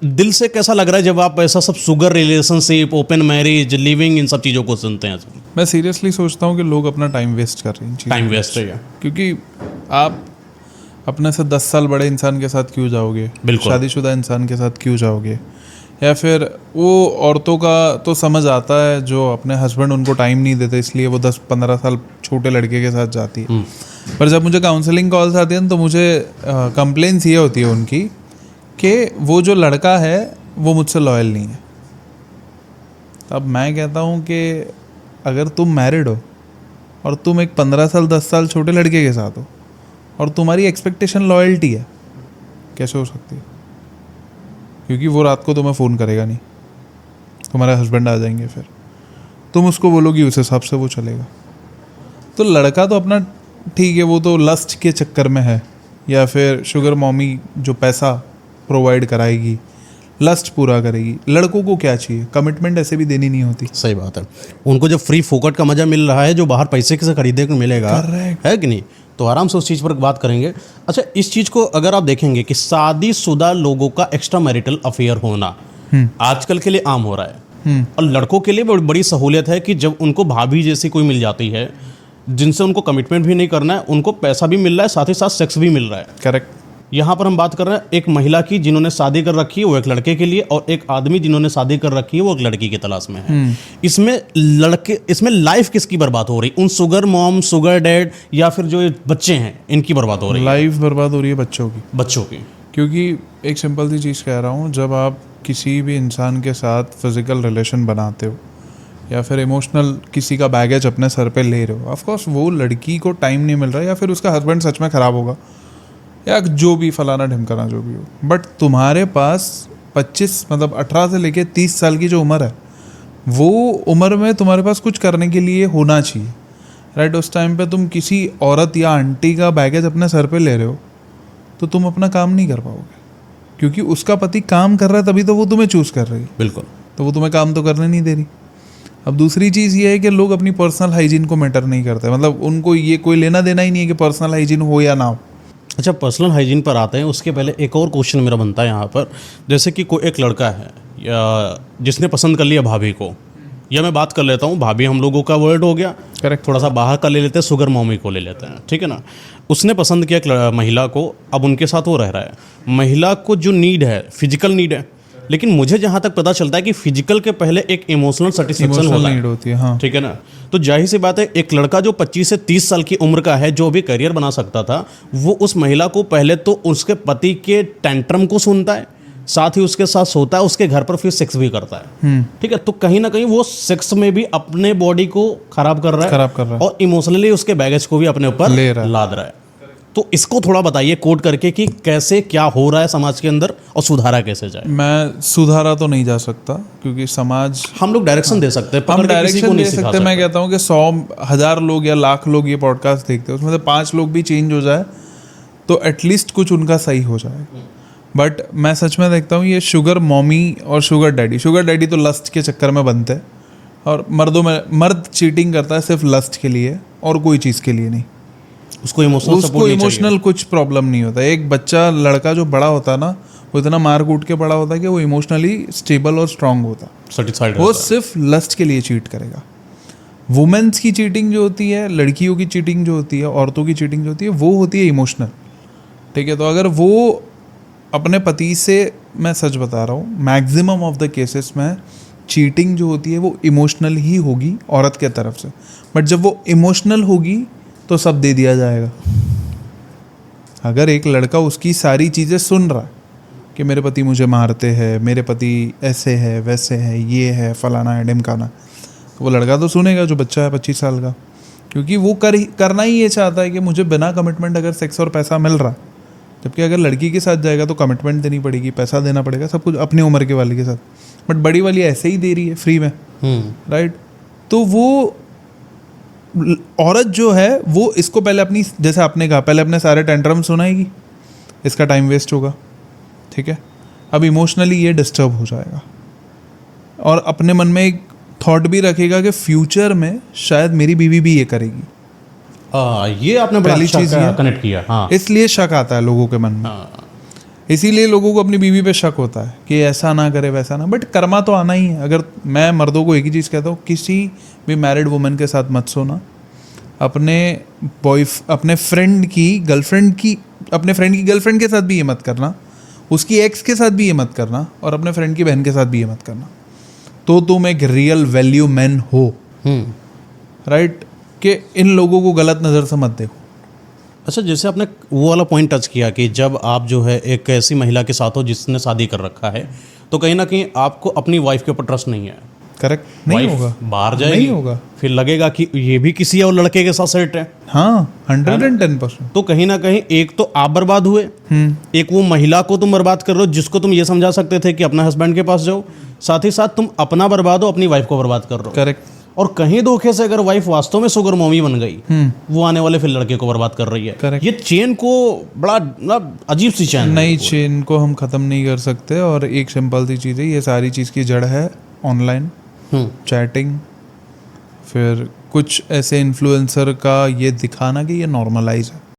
दिल से कैसा लग रहा है जब आप ऐसा सब sugar relationship, open marriage, living, इन सब चीज़ों को सुनते हैं? मैं सीरियसली सोचता हूँ कि लोग अपना टाइम वेस्ट कर रहे हैं। टाइम वेस्ट है क्या? क्योंकि आप अपने से 10 साल बड़े इंसान के साथ क्यों जाओगे? बिल्कुल। शादीशुदा इंसान के साथ क्यों जाओगे? या फिर वो औरतों का तो समझ आता है जो अपने हस्बैंड उनको टाइम नहीं देते, इसलिए वो 10-15 साल छोटे लड़के के साथ जाती है। पर जब मुझे काउंसलिंग कॉल्स आती हैं तो मुझे कंप्लेंट्स ये होती है उनकी कि वो जो लड़का है वो मुझसे लॉयल नहीं है। अब मैं कहता हूँ कि अगर तुम मैरिड हो और तुम एक 15 साल 10 साल छोटे लड़के के साथ हो और तुम्हारी एक्सपेक्टेशन लॉयल्टी है, कैसे हो सकती है? क्योंकि वो रात को तुम्हें फ़ोन करेगा नहीं, तुम्हारे हस्बैंड आ जाएंगे, फिर तुम उसको बोलोगी, उस हिसाब से वो चलेगा। तो लड़का तो अपना ठीक है, वो तो लस्ट के चक्कर में है, या फिर शुगर मॉमी जो पैसा प्रोवाइड कराएगी, लस्ट पूरा करेगी। लड़कों को क्या चाहिए? कमिटमेंट ऐसे भी देनी नहीं होती। सही बात है। उनको जब फ्री फोकट का मजा मिल रहा है जो बाहर पैसे से खरीदने को मिलेगा, है कि नहीं, तो आराम से उस चीज़ पर बात करेंगे। अच्छा, इस चीज़ को अगर आप देखेंगे कि शादीशुदा लोगों का एक्स्ट्रा मैरिटल अफेयर होना आजकल के लिए आम हो रहा है, और लड़कों के लिए बड़ी सहूलियत है कि जब उनको भाभी जैसी कोई मिल जाती है जिनसे उनको कमिटमेंट भी नहीं करना है, उनको पैसा भी मिल रहा है, साथ ही साथ सेक्स भी मिल रहा है। करेक्ट। यहाँ पर हम बात कर रहे हैं एक महिला की जिन्होंने शादी कर रखी है वो एक लड़के के लिए, और एक आदमी जिन्होंने शादी कर रखी है वो एक लड़की की तलाश में है। इसमें लाइफ किसकी बर्बाद हो रही? उन शुगर मॉम, शुगर डैड, या फिर जो बच्चे हैं इनकी बर्बाद हो रही है? लाइफ बर्बाद हो रही है बच्चों की। क्योंकि एक सिंपल सी चीज़ कह रहा हूँ, जब आप किसी भी इंसान के साथ फिजिकल रिलेशन बनाते हो या फिर इमोशनल किसी का बैगेज अपने सर पे ले रहे हो, ऑफकोर्स वो लड़की को टाइम नहीं मिल रहा है, या फिर उसका हस्बैंड सच में ख़राब होगा, या जो भी फलाना ढिमकाना जो भी हो, बट तुम्हारे पास 25 मतलब 18 से लेके 30 साल की जो उम्र है, वो उम्र में तुम्हारे पास कुछ करने के लिए होना चाहिए, राइट? उस टाइम पे तुम किसी औरत या आंटी का बैगेज अपने सर पे ले रहे हो तो तुम अपना काम नहीं कर पाओगे, क्योंकि उसका पति काम कर रहा है तभी तो वो तुम्हें चूज़ कर रही है। बिल्कुल। तो वो तुम्हें काम तो करने नहीं दे रही। अब दूसरी चीज़ ये है कि लोग अपनी पर्सनल हाइजीन को मैटर नहीं करते, मतलब उनको ये कोई लेना देना ही नहीं है कि पर्सनल हाइजीन हो या ना हो। अच्छा, पर्सनल हाइजीन पर आते हैं, उसके पहले एक और क्वेश्चन मेरा बनता है यहाँ पर। जैसे कि कोई एक लड़का है या जिसने पसंद कर लिया भाभी को, या मैं बात कर लेता हूँ, भाभी हम लोगों का वर्ड हो गया, करेक्ट। थोड़ा सा बाहर का ले लेते हैं, शुगर मॉमी को ले लेते हैं, ठीक है ना। उसने पसंद किया एक महिला को, अब उनके साथ वो रह रहा है। महिला को जो नीड है फिजिकल नीड है, लेकिन मुझे जहाँ तक पता चलता है कि फिजिकल के पहले एक इमोशनल सेटिस्फेक्शन होती है, हाँ। ठीक है ना। तो जाहिर सी बात है, एक लड़का जो 25 से 30 साल की उम्र का है, जो भी करियर बना सकता था, वो उस महिला को पहले तो उसके पति के टेंट्रम को सुनता है, साथ ही उसके साथ सोता है, उसके घर पर फिर सेक्स भी करता है, ठीक है। तो कहीं ना कहीं वो सेक्स में भी अपने बॉडी को खराब कर रहा है और इमोशनली उसके बैगेज को भी अपने ऊपर लाद रहा है। तो इसको थोड़ा बताइए कोट करके कि कैसे क्या हो रहा है समाज के अंदर और सुधारा कैसे जाए। मैं सुधारा तो नहीं जा सकता, क्योंकि समाज, हम लोग डायरेक्शन दे सकते हैं, हम डायरेक्शन दे सकते हैं। मैं कहता हूँ कि 100,000 लोग या लाख लोग ये पॉडकास्ट देखते हैं, उसमें से 5 लोग भी चेंज हो जाए तो एटलीस्ट कुछ उनका सही हो जाए। बट मैं सच में देखता हूँ ये शुगर मॉमी और शुगर डैडी तो लस्ट के चक्कर में बनते हैं, और मर्द चीटिंग करता है सिर्फ लस्ट के लिए और कोई चीज़ के लिए नहीं। उसको इमोशनल कुछ प्रॉब्लम नहीं होता। एक बच्चा, लड़का जो बड़ा होता है ना, वो इतना मार कूट के बड़ा होता है कि वो इमोशनली स्टेबल और स्ट्रांग होता है, वो सिर्फ लस्ट के लिए चीट करेगा। वुमेन्स की चीटिंग जो होती है, लड़कियों की चीटिंग जो होती है, औरतों की चीटिंग जो होती है, वो होती है इमोशनल, ठीक है। तो अगर वो अपने पति से, मैं सच बता रहा हूँ, मैक्सिमम ऑफ द केसेस में चीटिंग जो होती है वो इमोशनल ही होगी औरत के तरफ से। बट जब वो इमोशनल होगी तो सब दे दिया जाएगा। अगर एक लड़का उसकी सारी चीज़ें सुन रहा है कि मेरे पति मुझे मारते हैं, मेरे पति ऐसे है, वैसे है, ये है, फलाना है, ढिमकाना, तो वो लड़का तो सुनेगा जो बच्चा है 25 साल का, क्योंकि वो करना ही ये चाहता है कि मुझे बिना कमिटमेंट अगर सेक्स और पैसा मिल रहा है। जबकि अगर लड़की के साथ जाएगा तो कमिटमेंट देनी पड़ेगी, पैसा देना पड़ेगा, सब कुछ अपनी उम्र के वाले के साथ। बट बड़ी वाली ऐसे ही दे रही है फ्री में, राइट? तो वो औरत जो है वो इसको पहले अपनी, जैसे आपने कहा, पहले अपने सारे टेंट्रम सुनाएगी, इसका टाइम वेस्ट होगा, ठीक है। अब इमोशनली ये डिस्टर्ब हो जाएगा और अपने मन में एक थॉट भी रखेगा कि फ्यूचर में शायद मेरी बीवी भी ये करेगी। ये आपने पहली चीज कनेक्ट किया, हाँ। इसलिए शक आता है लोगों के मन में। इसीलिए लोगों को अपनी बीवी पे शक होता है कि ऐसा ना करे वैसा ना, बट कर्मा तो आना ही है। अगर मैं मर्दों को एक ही चीज़ कहता हूँ, किसी भी मैरिड वुमन के साथ मत सोना, अपने फ्रेंड की गर्लफ्रेंड के साथ भी ये मत करना, उसकी एक्स के साथ भी ये मत करना, और अपने फ्रेंड की बहन के साथ भी ये मत करना। तो तुम एक रियल वैल्यू मैन हो, राइट, कि इन लोगों को गलत नज़र से मत देखो। अच्छा, जैसे आपने वो वाला पॉइंट टच किया कि जब आप जो है एक ऐसी महिला के साथ हो जिसने शादी कर रखा है, तो कहीं ना कहीं आपको अपनी वाइफ के ऊपर ट्रस्ट नहीं है। करेक्ट, नहीं वाइफ होगा, बाहर जाएगी, नहीं होगा, फिर लगेगा कि ये भी किसी और लड़के के साथ सेट है। हाँ 110%। तो कहीं ना कहीं एक तो आप बर्बाद हुए, एक वो महिला को तुम बर्बाद कर रहे हो जिसको तुम ये समझा सकते थे कि अपना हस्बैंड के पास जाओ, साथ ही साथ तुम अपना बर्बाद हो, अपनी वाइफ को बर्बाद कर रहे हो। करेक्ट। और कहीं धोखे से अगर वाइफ वास्तव में सुगर मॉमी बन गई, वो आने वाले फिर लड़के को बर्बाद कर रही है। Correct. ये चेन को बड़ा मतलब अजीब सी चेन है। नई चेन को हम ख़त्म नहीं कर सकते, और एक सिंपल सी चीज़ है, ये सारी चीज़ की जड़ है ऑनलाइन चैटिंग, फिर कुछ ऐसे इन्फ्लुएंसर का ये दिखाना कि ये नॉर्मलाइज है।